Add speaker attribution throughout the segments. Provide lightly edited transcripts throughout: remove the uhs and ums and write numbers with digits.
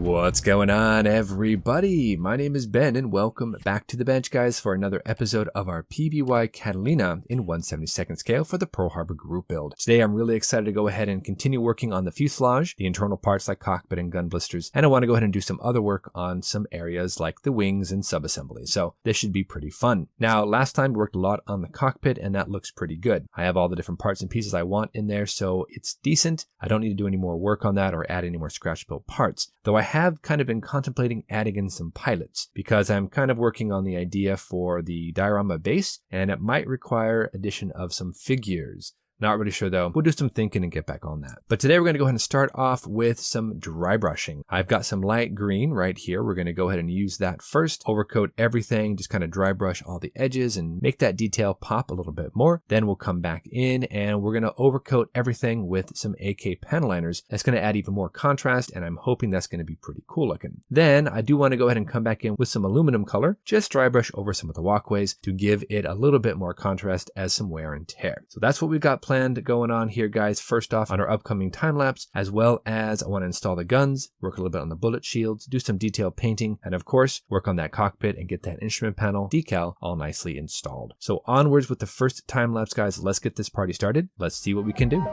Speaker 1: What's going on, everybody? My name is Ben and welcome back to the bench, guys, for another episode of our PBY Catalina in 1/72nd scale for the Pearl Harbor group build. Today I'm really excited to go ahead and continue working on the fuselage, the internal parts like cockpit and gun blisters, and I want to go ahead and do some other work on some areas like the wings and sub-assemblies, so this should be pretty fun. Now, last time we worked a lot on the cockpit and that looks pretty good. I have all the different parts and pieces I want in there, so it's decent. I don't need to do any more work on that or add any more scratch-built parts, though I have kind of been contemplating adding in some pilots because I'm kind of working on the idea for the diorama base and it might require addition of some figures. Not really sure though. We'll do some thinking and get back on that. But today we're going to go ahead and start off with some dry brushing. I've got some light green right here. We're going to go ahead and use that first. Overcoat everything, just kind of dry brush all the edges and make that detail pop a little bit more. Then we'll come back in and we're going to overcoat everything with some AK panel liners. That's going to add even more contrast and I'm hoping that's going to be pretty cool looking. Then I do want to go ahead and come back in with some aluminum color. Just dry brush over some of the walkways to give it a little bit more contrast as some wear and tear. So that's what we've got planned going on here, guys. First off, on our upcoming time lapse, as well as I want to install the guns, work a little bit on the bullet shields, do some detail painting, and of course work on that cockpit and get that instrument panel decal all nicely installed. So onwards with the first time lapse, guys. Let's get this party started. Let's see what we can do.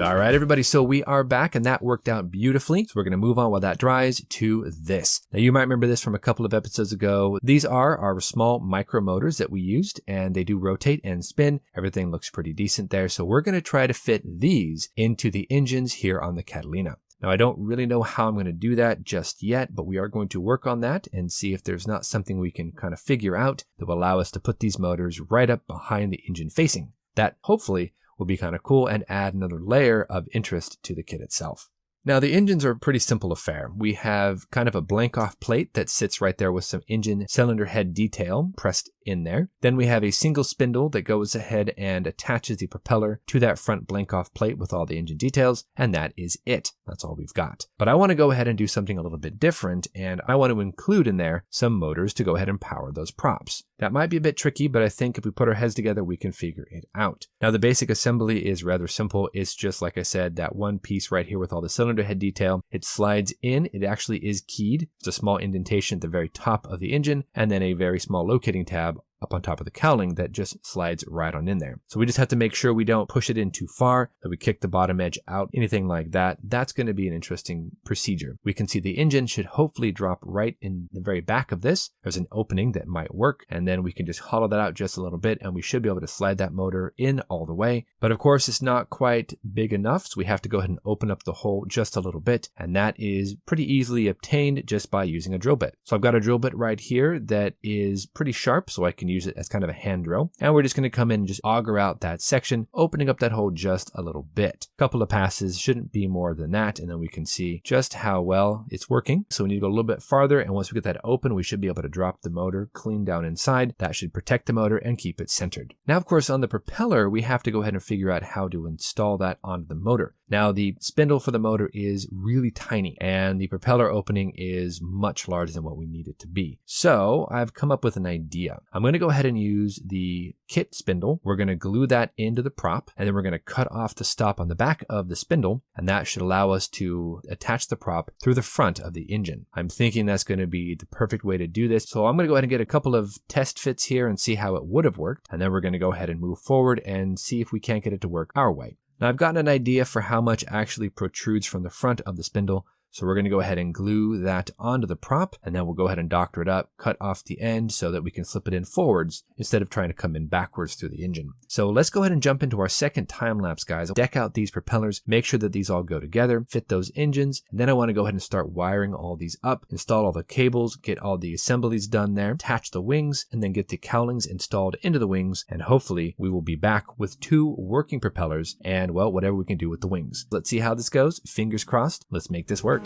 Speaker 1: All right, everybody, so we are back and that worked out beautifully. So we're going to move on while that dries to this. Now you might remember this from a couple of episodes ago. These are our small micro motors that we used and they do rotate and spin. Everything looks pretty decent there. So we're going to try to fit these into the engines here on the Catalina. Now, I don't really know how I'm going to do that just yet, but we are going to work on that and see if there's not something we can kind of figure out that will allow us to put these motors right up behind the engine facing. That hopefully will be kind of cool and add another layer of interest to the kit itself. Now, the engines are a pretty simple affair. We have kind of a blank off plate that sits right there with some engine cylinder head detail pressed in there. Then we have a single spindle that goes ahead and attaches the propeller to that front blank off plate with all the engine details, and that is it. That's all we've got. But I want to go ahead and do something a little bit different, and I want to include in there some motors to go ahead and power those props. That might be a bit tricky, but I think if we put our heads together, we can figure it out. Now, the basic assembly is rather simple. It's just, like I said, that one piece right here with all the cylinder head detail. It slides in. It actually is keyed. It's a small indentation at the very top of the engine, and then a very small locating tab up on top of the cowling that just slides right on in there. So we just have to make sure we don't push it in too far, that we kick the bottom edge out, anything like that. That's going to be an interesting procedure. We can see the engine should hopefully drop right in the very back of this. There's an opening that might work, and then we can just hollow that out just a little bit, and we should be able to slide that motor in all the way. But of course, it's not quite big enough, so we have to go ahead and open up the hole just a little bit, and that is pretty easily obtained just by using a drill bit. So I've got a drill bit right here that is pretty sharp, so I can use it as kind of a hand drill. And we're just going to come in and just auger out that section, opening up that hole just a little bit. A couple of passes, shouldn't be more than that, and then we can see just how well it's working. So we need to go a little bit farther, and once we get that open, we should be able to drop the motor clean down inside. That should protect the motor and keep it centered. Now, of course, on the propeller, we have to go ahead and figure out how to install that onto the motor. Now, the spindle for the motor is really tiny, and the propeller opening is much larger than what we need it to be. So I've come up with an idea. I'm going to go ahead and use the kit spindle. We're going to glue that into the prop, and then we're going to cut off the stop on the back of the spindle, and that should allow us to attach the prop through the front of the engine. I'm thinking that's going to be the perfect way to do this. So I'm going to go ahead and get a couple of test fits here and see how it would have worked, and then we're going to go ahead and move forward and see if we can't get it to work our way. Now, I've gotten an idea for how much actually protrudes from the front of the spindle. So we're going to go ahead and glue that onto the prop, and then we'll go ahead and doctor it up, cut off the end so that we can slip it in forwards instead of trying to come in backwards through the engine. So let's go ahead and jump into our second time lapse, guys. Deck out these propellers, make sure that these all go together, fit those engines, and then I want to go ahead and start wiring all these up, install all the cables, get all the assemblies done there, attach the wings, and then get the cowlings installed into the wings, and hopefully we will be back with 2 working propellers and, well, whatever we can do with the wings. Let's see how this goes. Fingers crossed. Let's make this work.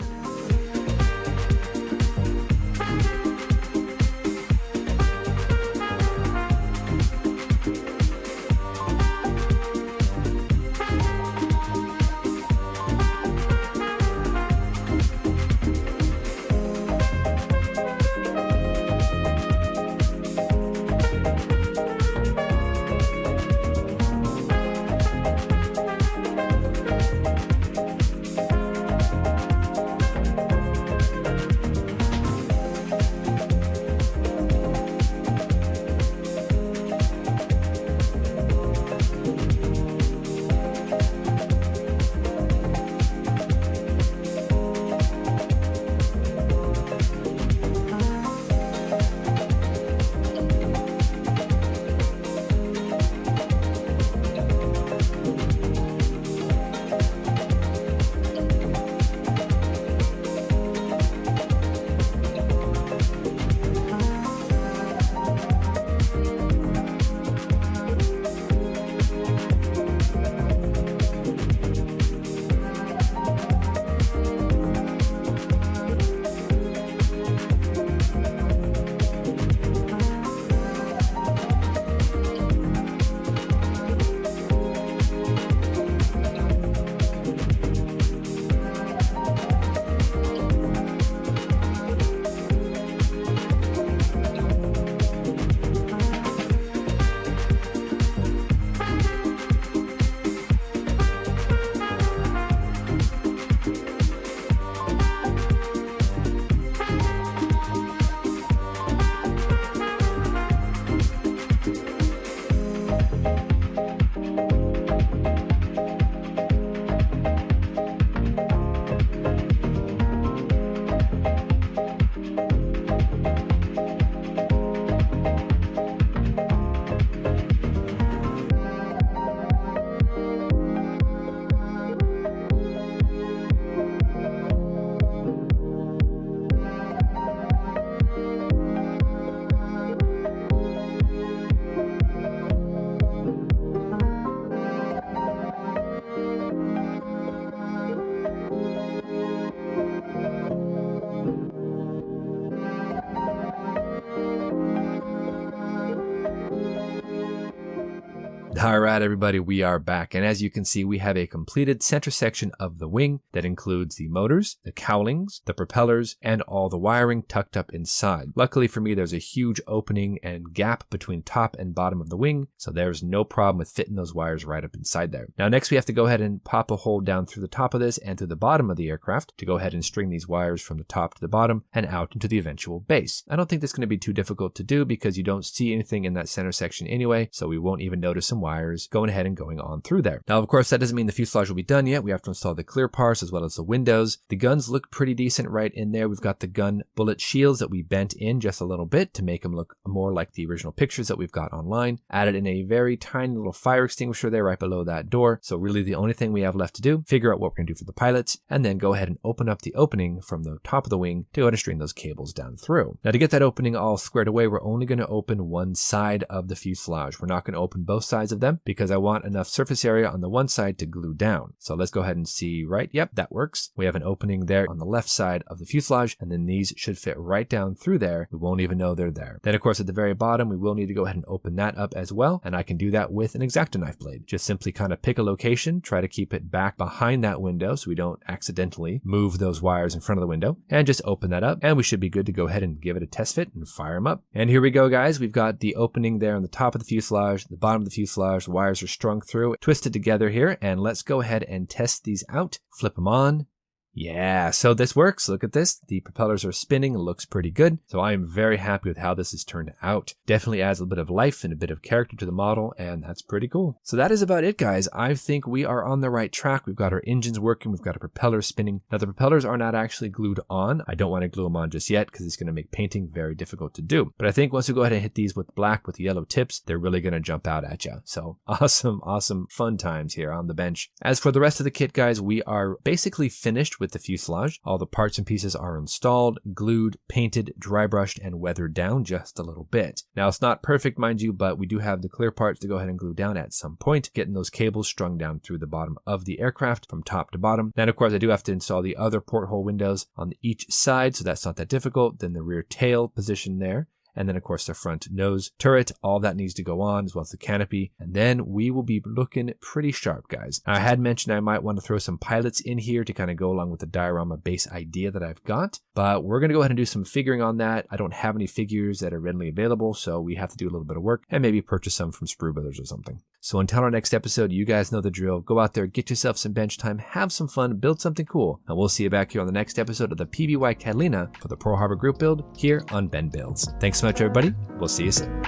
Speaker 1: Alright everybody, we are back, and as you can see we have a completed center section of the wing that includes the motors, the cowlings, the propellers, and all the wiring tucked up inside. Luckily for me there's a huge opening and gap between top and bottom of the wing, so there's no problem with fitting those wires right up inside there. Now next we have to go ahead and pop a hole down through the top of this and through the bottom of the aircraft to go ahead and string these wires from the top to the bottom and out into the eventual base. I don't think this is going to be too difficult to do because you don't see anything in that center section anyway, so we won't even notice some wires going ahead and going on through there. Now of course that doesn't mean the fuselage will be done yet. We have to install the clear parts as well as the windows. The guns look pretty decent right in there. We've got the gun bullet shields that we bent in just a little bit to make them look more like the original pictures that we've got online. Added in a very tiny little fire extinguisher there right below that door. So really the only thing we have left to do, figure out what we're going to do for the pilots, and then go ahead and open up the opening from the top of the wing to go ahead and string those cables down through. Now to get that opening all squared away, we're only going to open one side of the fuselage. We're not going to open both sides of them because I want enough surface area on the one side to glue down. So let's go ahead and see, right? Yep, that works. We have an opening there on the left side of the fuselage, and then these should fit right down through there. We won't even know they're there. Then of course at the very bottom, we will need to go ahead and open that up as well. And I can do that with an X-Acto knife blade. Just simply kind of pick a location, try to keep it back behind that window so we don't accidentally move those wires in front of the window, and just open that up. And we should be good to go ahead and give it a test fit and fire them up. And here we go guys. We've got the opening there on the top of the fuselage, the bottom of the fuselage, the wires are strung through, twisted together here, and let's go ahead and test these out. Flip them on. Yeah, so this works. Look at this. The propellers are spinning. It looks pretty good. So I am very happy with how this has turned out. Definitely adds a little bit of life and a bit of character to the model, and that's pretty cool. So that is about it, guys. I think we are on the right track. We've got our engines working. We've got our propellers spinning. Now, the propellers are not actually glued on. I don't want to glue them on just yet because it's going to make painting very difficult to do. But I think once we go ahead and hit these with black with yellow tips, they're really going to jump out at you. So awesome, awesome fun times here on the bench. As for the rest of the kit, guys, we are basically finished with the fuselage. All the parts and pieces are installed, glued, painted, dry brushed, and weathered down just a little bit. Now it's not perfect, mind you, but we do have the clear parts to go ahead and glue down at some point, getting those cables strung down through the bottom of the aircraft from top to bottom. Then of course I do have to install the other porthole windows on each side, so that's not that difficult. Then the rear tail position there. And then of course the front nose turret, all that needs to go on, as well as the canopy. And then we will be looking pretty sharp, guys. I had mentioned I might want to throw some pilots in here to kind of go along with the diorama base idea that I've got, but we're going to go ahead and do some figuring on that. I don't have any figures that are readily available, so we have to do a little bit of work and maybe purchase some from Sprue Brothers or something. So until our next episode, you guys know the drill. Go out there, get yourself some bench time, have some fun, build something cool, and we'll see you back here on the next episode of the PBY Catalina for the Pearl Harbor Group build here on Ben Builds. Thanks so much, everybody. We'll see you soon.